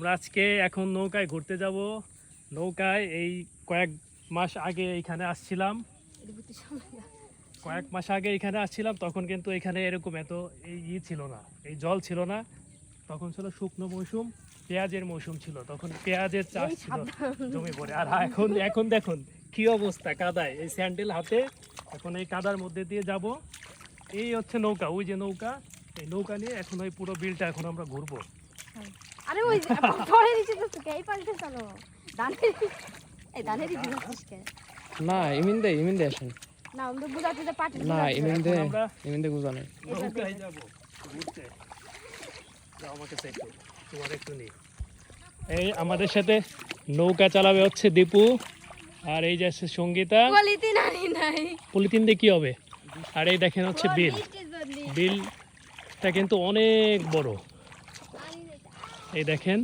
আমরা আজকে এখন নৌকায় ঘুরতে যাব। নৌকায় এই কয়েক মাস আগে এখানে আসছিলাম, তখন কিন্তু এখানে এরকম এত ছিল না, এই জল ছিল না। তখন ছিল শুকনো মৌসুম, পেঁয়াজের মৌসুম ছিল, তখন পেঁয়াজের চাষ ছিল জমি ভরে। আর এখন এখন দেখুন কি অবস্থা, কাদায়, এই স্যান্ডেল হাতে এখন এই কাদার মধ্যে দিয়ে যাব। এই হচ্ছে নৌকা, ওই যে নৌকা, এই নৌকা নিয়ে এখন ওই পুরো বিলটা এখন আমরা ঘুরবো। আরে ওই ধরে নিচে তো এই পাল্টে চলো দানের না ইমিন্দে আসেন না আমরা বুঝাতে যে পাটি না ইমিন্দে বুঝা নাই নৌকায় যাব ঘুরতে। যাও আমাকে একটু, তোমার একটু নেই। এই আমাদের সাথে নৌকা চালাবে হচ্ছে দীপু, আর এই যে আছে সঙ্গীতা। পলিথিন দিয়ে কি হবে? আর এই দেখেন হচ্ছে বিল, বিলটা কিন্তু অনেক বড়। এই দেখেন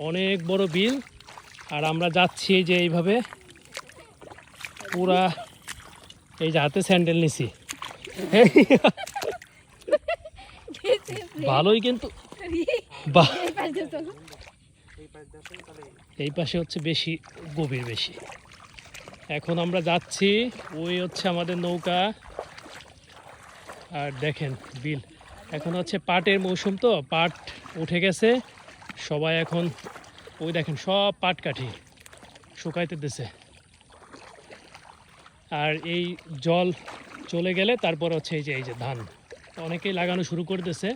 অনেক বড় বিল, আর আমরা যাচ্ছি যে এইভাবে পুরা, এই যে হাতে স্যান্ডেল নিছি। ভালোই কিন্তু এই পাশে হচ্ছে বেশি গভীর বেশি। এখন আমরা যাচ্ছি, ওই হচ্ছে আমাদের নৌকা। আর দেখেন বিল, এখন হচ্ছে পাটের মৌসুম, তো পাট উঠে গেছে, সবাই এখন ওই দেখেন সব পাট কাঠি শুকাইতে দিছে। আর এই জল চলে গেলে তারপর হচ্ছে এই যে ধান অনেকেই লাগানো শুরু করে দিছে,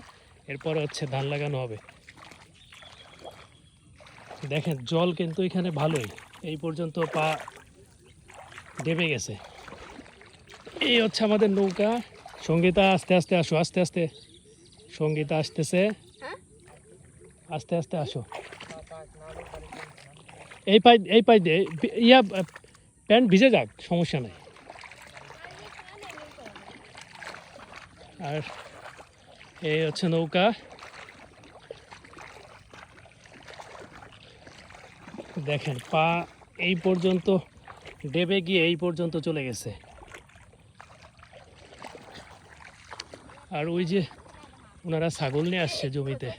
এরপরে হচ্ছে ধান লাগানো হবে। দেখেন জল কিন্তু এখানে ভালোই, এই পর্যন্ত পা ডেবে গেছে। এই হচ্ছে আমাদের নৌকা। সঙ্গীতা আস্তে আস্তে আসো, আস্তে আস্তে। সঙ্গীতা আসতেছে, আস্তে আস্তে আসো। এই পাই দিয়ে প্যান্ট ভিজে যাক, সমস্যা নেই। আর এই হচ্ছে নৌকা। দেখেন পা এই পর্যন্ত ডেবে গিয়ে এই পর্যন্ত চলে গেছে। আর ওই যে ওনারা ছাগল নিয়ে আসছে জমিতে,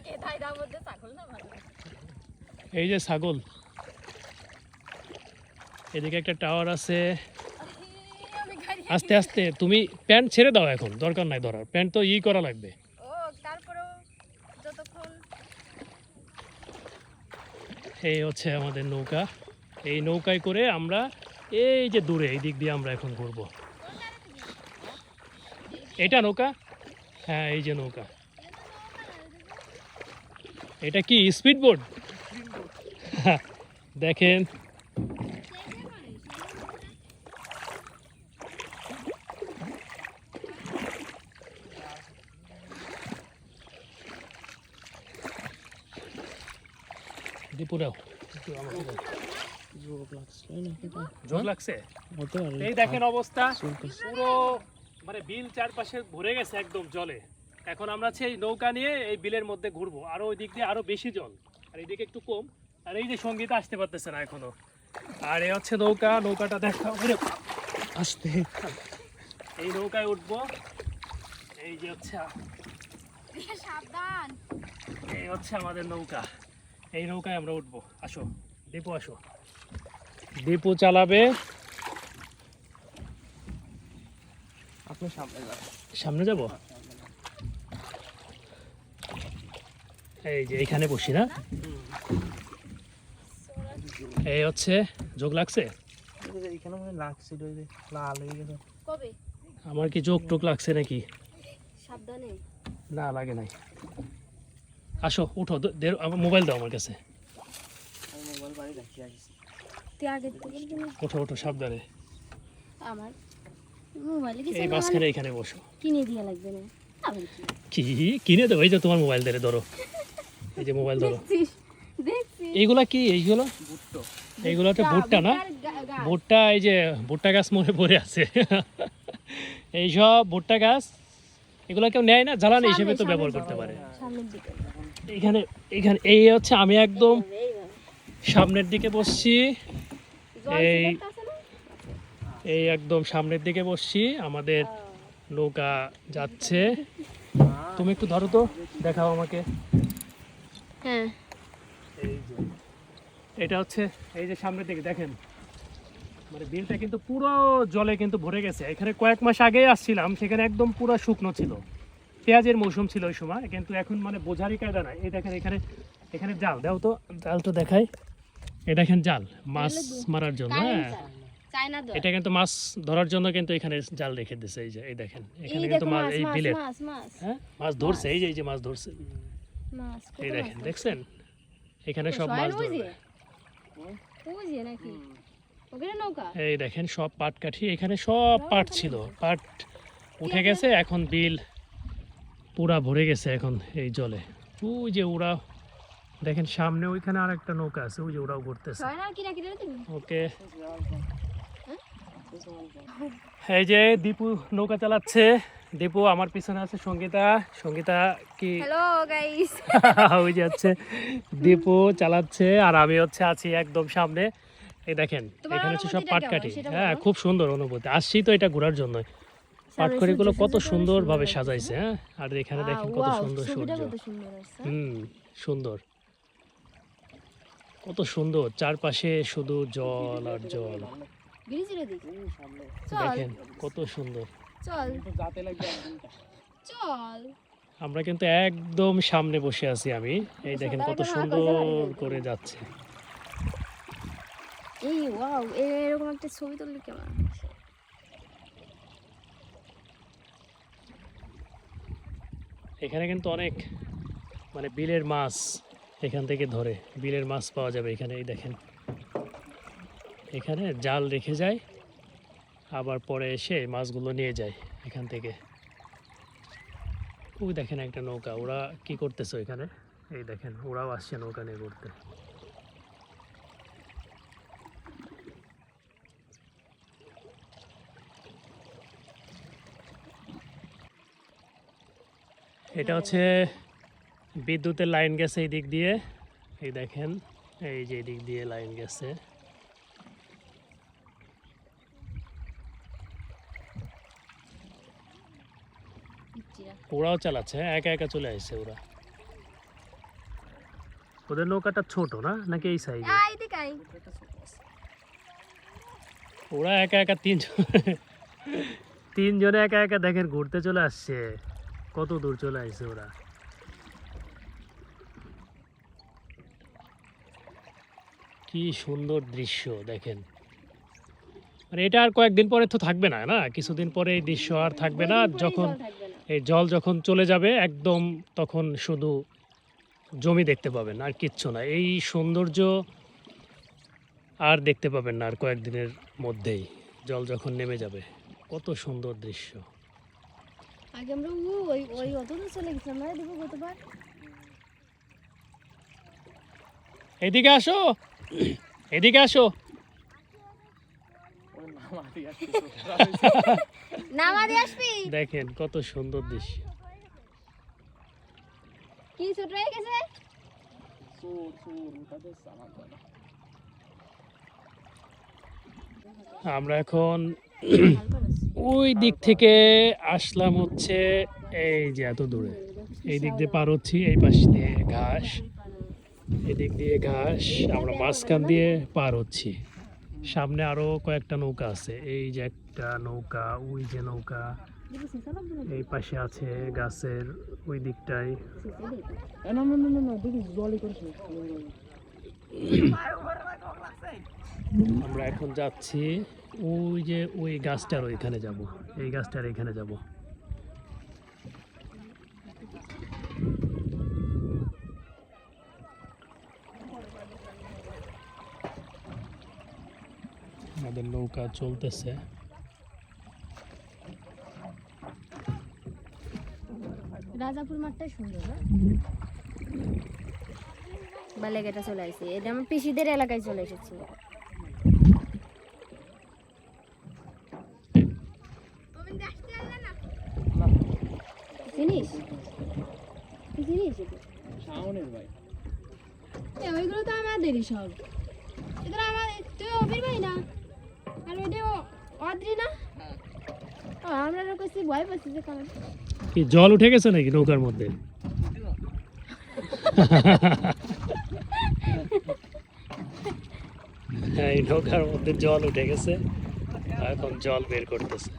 এই যে ছাগল। এদিকে একটা টাওয়ার আছে। আস্তে আস্তে, তুমি প্যান্ট ছেড়ে দাও, এখন দরকার নাই ধরার, প্যান্ট তো করা লাগবে। এই হচ্ছে আমাদের নৌকা, এই নৌকায় করে আমরা এই যে দূরে এই দিক দিয়ে আমরা এখন ঘুরবো। এটা নৌকা, হ্যাঁ এই যে নৌকা। এটা কি স্পিড বোট? দেখেন দীপুরাও যোগ লাগছে। এই দেখেন অবস্থা, পুরো মানে বিল চারপাশে ভরে গেছে একদম জলে। এখন আমরা সেই নৌকা নিয়ে এই বিলের মধ্যে ঘুরবো, আরো ওই দিক দিয়ে আরো বেশি জল, আর এইদিকে একটু কম। আর এই যে সঙ্গীত আসতে পারতেছে না এখনো। আর এই হচ্ছে নৌকা, নৌকাটা দেখা আসতে, এই নৌকায় উঠবো। এই যে হচ্ছে এই হচ্ছে আমাদের নৌকা, এই নৌকায় আমরা উঠবো। আসো দীপু, আসো। দীপু চালাবে, আপনি সামনে যাব। এই যে এইখানে বসি না, এই হচ্ছে যোগ লাগছে। আমার কি যোগ টোক লাগছে নাকি? না লাগে নাই। আসো উঠো, আমার মোবাইল দাও আমার কাছে। ওঠো ওঠো সাবধানে। এই মাঝখানে এখানে বসো। কি কিনে দেবো? এই যে তোমার মোবাইল ধরে ধরো, এই যে মোবাইল ধরো। এইগুলা কি? এইগুলো তো ভুট্টা না? ভুট্টা, এই যে ভুট্টা গাছ মনে পড়ে আছে। এইসব ভুট্টা গাছ, এগুলো কেউ নেয় না, জ্বালানি হিসেবে তো ব্যবহার করতে পারে। এখানে এখানে এই হচ্ছে আমি একদম সামনের দিকে বসছি, এই একদম সামনের দিকে বসছি। আমাদের নৌকা যাচ্ছে। তুমি একটু ধরো তো, দেখাও আমাকে। হ্যাঁ এই যে এটা হচ্ছে এই যে সামনের দিকে দেখেন, মানে বিলটা কিন্তু পুরো জলে কিন্তু ভরে গেছে। এখানে কয়েক মাস আগেই আসছিলাম, সেখানে একদম পুরো শুকনো ছিল, পেঁয়াজের মৌসুম ছিল ওই সময়, কিন্তু এখন মানে বোঝারই কায়দা নাই। এই দেখেন এখানে এখানে জাল দাও তো, জাল তো দেখাই, এটা দেখেন জাল মাছ মারার জন্য। হ্যাঁ চায়না দর এটা কিন্তু মাছ ধরার জন্য কিন্তু এখানে জাল রেখে দিছে। এই যে এই দেখেন এখানে এই কিন্তু দেখো মাছ, মাছ এই মাছ বিলের মাছ মাছ হ্যাঁ মাছ ধরছে, এই যে মাছ ধরছে, মাছ এই দেখেন দেখছেন এখানে সব মাছ ধরবে। ওই যে নাকি ওখানে নৌকা এই দেখেন সব পাট কাঠি, এখানে সব পাট ছিল, পাট উঠে গেছে, এখন বিল পুরা ভরে গেছে এখন এই জলে। ওই যে ওরা দেখেন সামনে ওইখানে আর একটা নৌকা আছে, ওই যে ওরাও ঘুরতেছে। ছয় না কি না কি রে তুমি ওকে এই যে দীপু নৌকা চালাচ্ছে, দীপু আমার পিছনে আছে সঙ্গীতা, সঙ্গীতা কি হ্যালো গাইস ওই যে হচ্ছে দীপু চালাচ্ছে, আর আমি হচ্ছে আছি একদম সামনে। এই দেখেন তোমার এখানে হচ্ছে সব অনুভূতিটা পাটকাঠি। কেমন সেটা হ্যাঁ বলো। খুব সুন্দর অনুভূতি, আসছি তো এটা ঘোরার জন্য। পাটকাঠিগুলো কত সুন্দর ভাবে সাজাইছে। হ্যাঁ আর এখানে দেখেন কত সুন্দর সূর্য। কত সুন্দর আছে সুন্দর, কত সুন্দর, চারপাশে শুধু জল আর জল। গিরিজিরে দিকে চল দেখেন কত সুন্দর। চল চল আমরা কিন্তু একদম সামনে বসে আছি আমি, এই দেখেন কত সুন্দর করে যাচ্ছে। এই ওয়াও এরকম একটা ছবি তুললে কেমন এখানে কিন্তু অনেক মানে বিলের মাছ এখান থেকে ধরে, বিলের মাছ পাওয়া যাবে এখানে। এই দেখেন এখানে জাল রেখে যায়, আবার পরে এসে মাছগুলো নিয়ে যায় এখান থেকে। ওই দেখেন একটা নৌকা, ওরা কি করতেছে ওইখানে, এই দেখেন ওরাও আসছে নৌকা নিয়ে ঘুরতে। এটা হচ্ছে বিদ্যুতের লাইন গেছে এই দিক দিয়ে, এই দেখেন এই যে দিক দিয়ে লাইন গেছে। ওরাও চালাচ্ছে, হ্যাঁ একা একা চলে আসছে ওরা। ওদের নৌকাটা ছোট না নাকি এই সাইজে? ওরা একা একা তিনজনে একা একা দেখেন ঘুরতে চলে আসছে, কত দূর চলে আসছে ওরা। কি সুন্দর দৃশ্য দেখেন। মানে এটা আর কয়েকদিন পরে তো থাকবে না, না কিছুদিন পরে এই দৃশ্য আর থাকবে না। যখন এই জল যখন চলে যাবে একদম, তখন শুধু জমি দেখতে পাবেন আর কিচ্ছু না। এই সৌন্দর্য আর দেখতে পাবেন না আর কয়েকদিনের মধ্যেই, জল যখন নেমে যাবে। কত সুন্দর দৃশ্য। আগে আমরা ওই অত দূর চলে গেছিলাম না দেখো কতবার। এদিকে আসো, এদিকে আসো। নামাদি আসবি দেখেন কত সুন্দর দৃশ্য। কি ছোট হয়ে গেছে আমরা এখন ওই দিক থেকে আসলাম হচ্ছে এই যে এত দূরে, এই দিক দিয়ে পার হচ্ছি, এই পাশ দিয়ে ঘাস, এদিক দিয়ে ঘাস, আমরা মাঝখান দিয়ে পার হচ্ছি। সামনে আরো কয়েকটা নৌকা আছে, এই যে একটা নৌকা, ওই যে নৌকা, এই পাশে আছে গাছের ওই দিকটায়। আমরা এখন যাচ্ছি ওই যে ওই গাছটার ওইখানে যাব, এই গাছটার এখানে যাব। আমাদের নৌকা চলতেছে। রাজাপুর মাঠটাই সুন্দর না বালেঘাটা চলে আসছে, এটা আমার পিসিদের এলাকায় চলে এসেছি। জিনিস জিনিস ওইগুলো তো আমাদেরই সব, এগুলো আমাদের, তুই অবির ভাই না আর ওইটা অদ্রি না। আমরা কাছে ভয় পাচ্ছি যে কারণ কি জল উঠে গেছে নাকি নৌকার মধ্যে? হ্যাঁ, এই নৌকার মধ্যে জল উঠে গেছে, এখন জল বের করতেছে।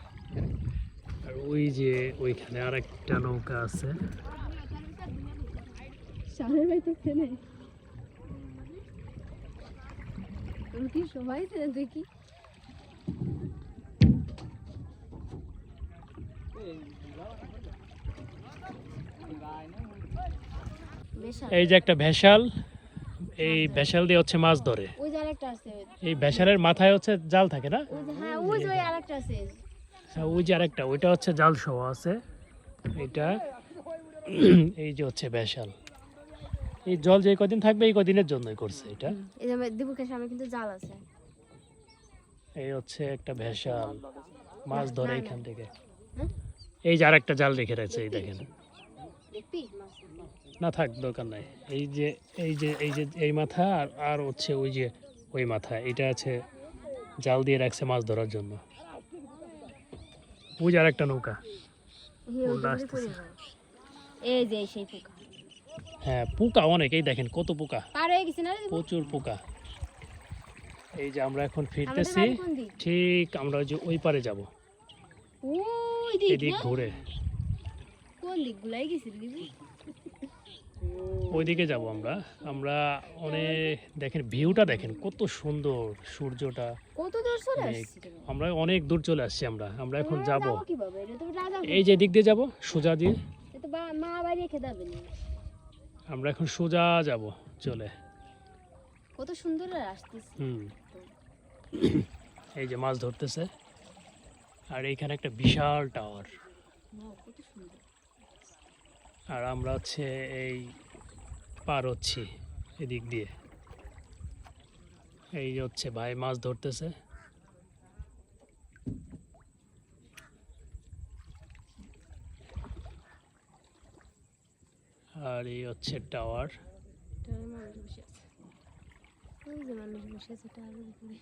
আর ওই যে ওইখানে আরেকটা নৌকা আছে। সামনের বাড়িতে ফেলে কি সবাই ছিল দেখি। এই যে একটা ভেসাল, এই ভেসাল দিয়ে হচ্ছে মাছ ধরে। ওই যে আরেকটা আছে, এই ভেসালের মাথায় হচ্ছে জাল থাকে না? ওই যে হ্যাঁ ওই যে ওই আরেকটা আছে। হ্যাঁ, ওই যে আরেকটা, ওইটা হচ্ছে জাল সহ আছে। এটা এই যে হচ্ছে ভেসাল। এই জল যে কদিন থাকবে এই কদিনের জন্যই করছে এটা। এই যে দিবুকের সামনে কিন্তু জাল আছে। এই হচ্ছে একটা ভেসাল, মাছ ধরে এখান থেকে। হ্যাঁ? এই যে আরেকটা জাল রেখে রয়েছে, এই দেখেন। দেখবি না থাক, দরকার নাই। এই যে এই যে এই যে এই মাথা আর আর হচ্ছে ওই যে ওই মাথা, এটা আছে জাল দিয়ে রাখছে মাছ ধরার জন্য। ওই যে আরেকটা নৌকা। কোনটা আসতেছে? এই যে সেই পোকা হ্যাঁ, পোকা অনেক, এই দেখেন কত পোকা, পার হয়ে গেছে না রে? প্রচুর পোকা। এই যে আমরা এখন ফিরতেছি, আমাদের বাড়ি কোন দিক? ঠিক আমরা ওই যে ওই পারে যাব, ওই দিক এদিক না? ঘুরে কোন দিক গুলাই গেছিল দিবি? ওইদিকে যাব আমরা। আমরা অনেক, দেখেন ভিউটা দেখেন কত সুন্দর, সূর্যটা। কত দূর চলে অনেক, আসছে তুমি? আমরা অনেক দূর চলে আসছি। আমরা এখন যাব কিভাবে? এটা তো রাজা এই যে দিক দিয়ে যাব, সোজা দিয়ে। এটা মা বাড়ি রেখে দেবে না। আমরা এখন সোজা যাব চলে। কত সুন্দর আসতেছে। এই যে মাছ ধরতেছে, আর এইখানে একটা বিশাল টাওয়ার। কত সুন্দর। আর আমরা হচ্ছে এই পার হচ্ছি এদিক দিয়ে। এই যে হচ্ছে ভাই মাছ ধরতেছে। আর এই হচ্ছে টাওয়ার। মানুষ বসে আছে। ওই যে মানুষ বসে আছে টাওয়ারের উপরে।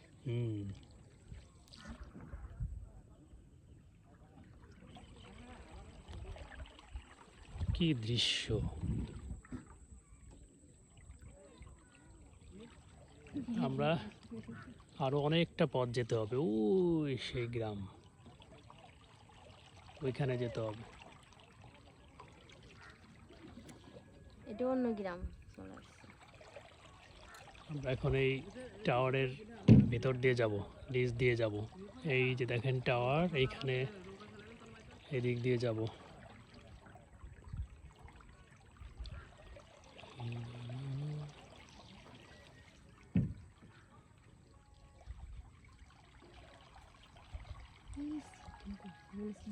কি দৃশ্য! আমরা আরো অনেকটা পথ যেতে হবে, ওই সেই গ্রাম, ওইখানে যেতে হবে। এটা অন্য গ্রাম চলে আসছে। আমরা এখন এই টাওয়ারের ভিতর দিয়ে যাব, নিচ দিয়ে যাব। এই যে দেখেন টাওয়ার, এইখানে এদিক দিয়ে যাব।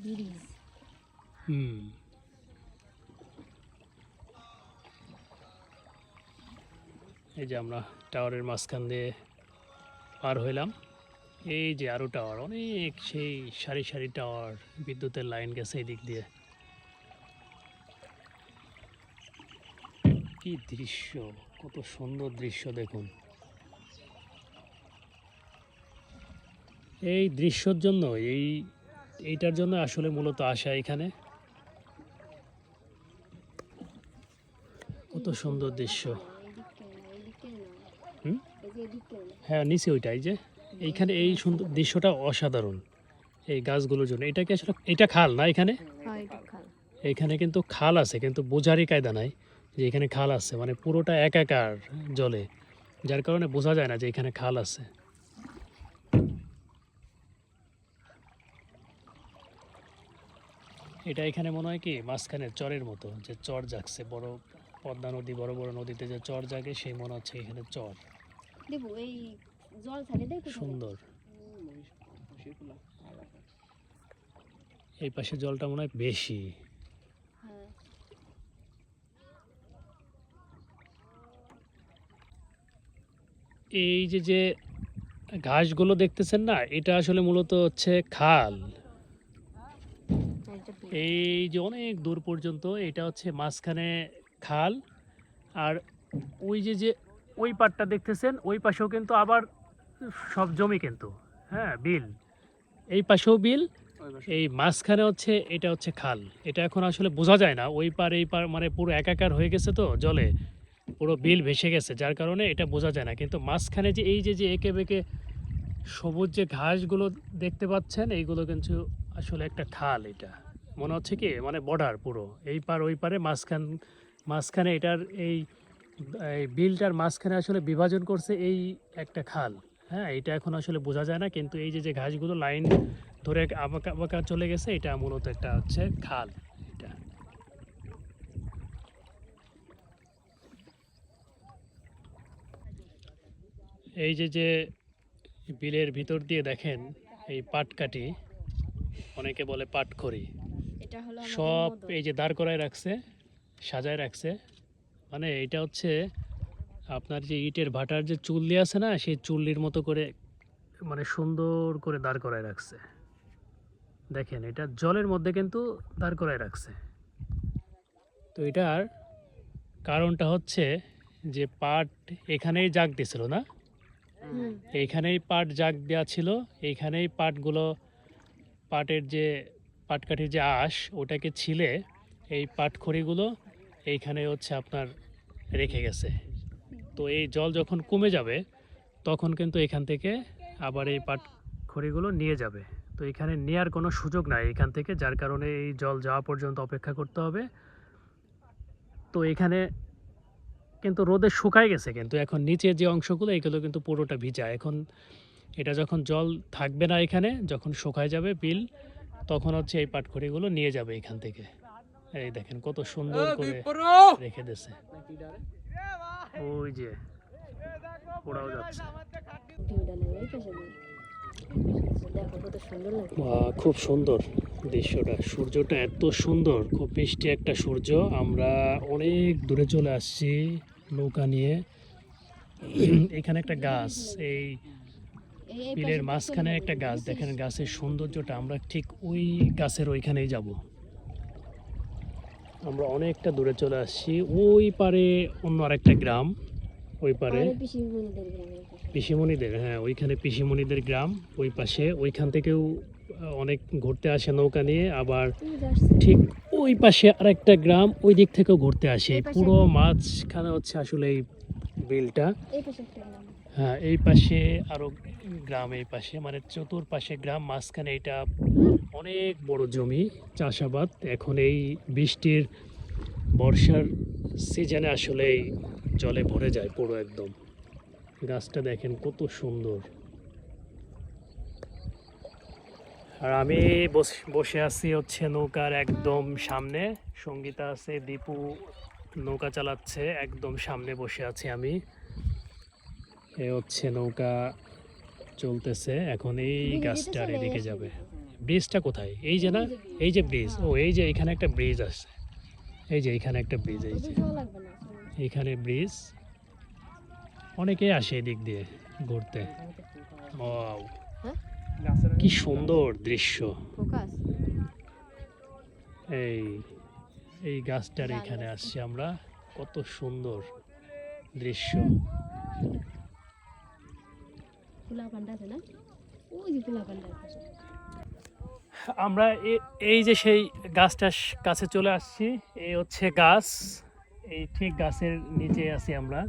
ব্রিজ। এই যে আমরা টাওয়ারের মাঝখান দিয়ে পার হইলাম। এই যে আরো টাওয়ার, অনেক সেই সারি সারি টাওয়ার, বিদ্যুতের লাইন গেছে এই দিক দিয়ে। কি দৃশ্য, কত সুন্দর দৃশ্য দেখুন। এই দৃশ্যর জন্য, এইটার জন্য আসলে মূলত আসা এখানে। কত সুন্দর দৃশ্য। হ্যাঁ, নিচে ওইটা, এই যে এইখানে এই সুন্দর দৃশ্যটা অসাধারণ। এই গাছগুলোর জন্য। এটা কি আসলে, এটা খাল না এখানে? এইখানে কিন্তু খাল আছে, কিন্তু বোঝারই কায়দা নাই যে এখানে খাল আছে। মানে পুরোটা একাকার জলে, যার কারণে বোঝা যায় না যে এখানে খাল আছে। এটা এখানে মনে হয় কি মাঝখানে চরের মতো, যে চর জাগছে, বড় পদ্মা নদী, বড় বড় নদীতে যে চর জাগে, সেই মনে হচ্ছে এখানে চর। দেবো এই জল ছাড়ে দেয় সুন্দর। এই পাশে জলটা মনে হয় বেশি। এই যে যে ঘাসগুলো দেখতেছেন না, এটা আসলে মূলত হচ্ছে খাল। এই যে অনেক দূর পর্যন্ত এটা হচ্ছে মাঝখানে খাল। আর ওই যে যে ওই পাটটা দেখতেছেন, ওই পাশেও কিন্তু আবার সব জমি কিন্তু, হ্যাঁ, বিল। এই পাশেও বিল, এই মাঝখানে হচ্ছে এটা হচ্ছে খাল। এটা এখন আসলে বোঝা যায় না, ওই পার এই পার মানে পুরো একাকার হয়ে গেছে তো জলে, পুরো বিল ভেসে গেছে, যার কারণে এটা বোঝা যায় না। কিন্তু মাঝখানে যে এই যে এঁকে বেঁকে সবুজ যে ঘাসগুলো দেখতে পাচ্ছেন, এইগুলো কিন্তু আসলে একটা খাল। এটা মনে হচ্ছে কি মানে বর্ডার পুরো, এই পার ওই পারে, মাঝখানে এটার এই এই বিলটার মাঝখানে আসলে বিভাজন করছে এই একটা খাল। হ্যাঁ, এটা এখন আসলে বোঝা যায় না, কিন্তু এই যে যে ঘাসগুলো লাইন ধরে আবাকা আবাকা চলে গেছে, এটা মূলত একটা হচ্ছে খাল। এটা এই যে যে বিলের ভিতর দিয়ে দেখেন এই পাটকাঠি, অনেকে বলে পাটখড়ি, এটা হলো সব আমাদের এই যে দাঁড় করায় রাখছে, সাজায় রাখছে। মানে এটা হচ্ছে আপনার যে ইটের ভাটার যে চুল্লি আছে না, সেই চুল্লির মতো করে মানে সুন্দর করে দাঁড় করায় রাখছে। দেখেন এটা জলের মধ্যে কিন্তু দাঁড় করায় রাখছে। তো এটার কারণটা হচ্ছে যে পাট এখানেই জাগ দিছিল না, হুম। এইখানেই পাট জাগ দেওয়া ছিল, এইখানেই পাটগুলো, পাটের যে পাটকাঠির যে আঁশ ওটাকে ছিলে এই পাটখড়িগুলো এইখানে হচ্ছে আপনার রেখে গেছে। তো এই জল যখন কমে যাবে তখন কিন্তু এখান থেকে আবার এই পাটখড়িগুলো নিয়ে যাবে। তো এখানে নেয়ার কোনো সুযোগ নাই এখান থেকে, যার কারণে এই জল যাওয়া পর্যন্ত অপেক্ষা করতে হবে। তো এখানে কিন্তু রোদে শুকায় গেছে, কিন্তু এখন নিচের যে অংশগুলো এগুলো কিন্তু পুরোটা ভিজা। এখন এটা যখন জল থাকবে না এখানে, যখন শুকায় যাবে বিল, তখন হচ্ছে এই পাটখড়িগুলো নিয়ে যাবে এখান থেকে। এই দেখেন কত সুন্দর করে রেখে দিয়েছে। ওই যে ওরাও যাচ্ছে। ভিউটা নেই ওই পাশে নেই। দেখো কত সুন্দর লাগে। বাহ, খুব সুন্দর দৃশ্যটা, সূর্যটা এত সুন্দর, খুব মিষ্টি একটা সূর্য। আমরা অনেক দূরে চলে আসছি নৌকা নিয়ে। এখানে একটা গাছ, এই এই বিলের পাশে মাঝখানে চলে একটা যাবো, গাছ, বুঝছিস? দেখেন গাছের সৌন্দর্যটা। আমরা ঠিক ওই গাছের ওইখানেই যাব। আমরা অনেকটা দূরে চলে আসছি, ওই পারে অন্য আরেকটা গ্রাম, ওই পারে আমাদের পিসিমণিদের গ্রামের পাশে। পিসিমণিদের, হ্যাঁ ওইখানে পিসিমণিদের গ্রাম ওই পাশে। ওইখান থেকেও অনেক ঘুরতে আসে নৌকা নিয়ে। আবার তুমি যাচ্ছিস? ঠিক ওই পাশে আরেকটা গ্রাম, ওই দিক থেকেও ঘুরতে আসে। এই পাশে পুরো একটা- মাঝখানে হচ্ছে আসলে এই বিলটা। এই পাশে একটা গ্রাম। হ্যাঁ, এই পাশে আরো গ্রাম, এই পাশে মানে চতুর্পাশে গ্রাম, মাঝখানে এটা অনেক বড় জমি চাষাবাদ। এখন এই বৃষ্টির বর্ষার সিজনে আসলে এই জলে ভরে যায় পুরো একদম। গাছটা দেখেন কত সুন্দর। আর আমি বসে আছি হচ্ছে নৌকার একদম সামনে, সঙ্গীতা আছে, দীপু নৌকা চালাচ্ছে, একদম সামনে বসে আছি আমি। এ হচ্ছে নৌকা চলতেছে, এখন এই দিদি গাছটার যেতেছে না, এদিকে এই যাবে। আসলে। ব্রিজটা কোথায়? এই যে না, এই যে ব্রিজ, ও এই যে এখানে একটা ব্রিজ আছে, এই যে এখানে একটা ব্রিজ, এই যে ওদের যাওয়া লাগবে না। এইখানে ব্রিজ। অনেকেই আসে এদিক দিয়ে ঘুরতে। ওয়াও, কি সুন্দর দৃশ্য। ফোকাস। এই এই গাছটার এখানে আসছি আমরা, কত সুন্দর দৃশ্য। পোলা পান্ডা আছে না? ওই যে পোলা পান্ডা আছে। আমরা এই যে সেই গাছটার কাছে চলে আসছি। এই হচ্ছে গাছ, এই ঠিক গাছের নিচে আছি আমরা।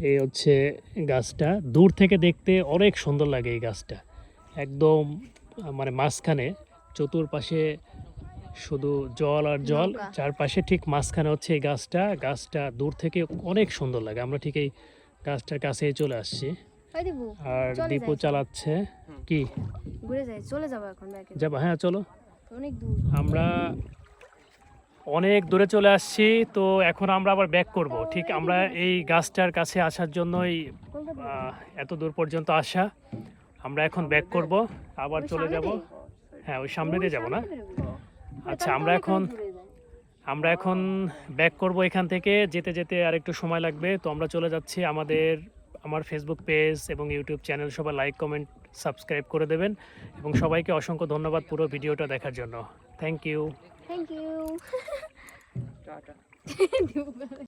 এই হচ্ছে গাছটা, দূর থেকে দেখতে অনেক সুন্দর লাগে এই গাছটা। একদম মানে মাঝখানে, চতুর্পাশে শুধু জল আর জল, নৌকা। চারপাশে ঠিক মাঝখানে হচ্ছে এই গাছটা। গাছটা দূর থেকে অনেক সুন্দর লাগে। আমরা ঠিক এই গাছটার কাছেই চলে আসছি। ওই দিবু আর চলে দীপু যাই, চালাচ্ছে কি, ঘুরে যাই, চলে যাবো এখন ব্যাকে। যাবো? হ্যাঁ চলো। অনেক দূর। আমরা অনেক দূরে চলে আসছি, তো এখন আমরা আবার ব্যাক করব। ঠিক আমরা এই গাছটার কাছে আসার জন্যই এত দূর পর্যন্ত আসা। আমরা এখন ব্যাক করব, আবার ওই চলে সামনে যাব। দিয়ে? হ্যাঁ, ওই সামনে দিয়ে যাব না? সামনে বেরোবি? আচ্ছা, তাহলে তো অনেক দূরে যায়। আমরা এখন ব্যাক করব এখান থেকে। যেতে যেতে আর একটু সময় লাগবে। তো আমরা চলে যাচ্ছি। আমার ফেসবুক পেজ এবং ইউটিউব চ্যানেল সবাই লাইক, কমেন্ট, সাবস্ক্রাইব করে দেবেন। এবং সবাইকে অসংখ্য ধন্যবাদ পুরো ভিডিওটা দেখার জন্য। Thank you. Thank you. Tata.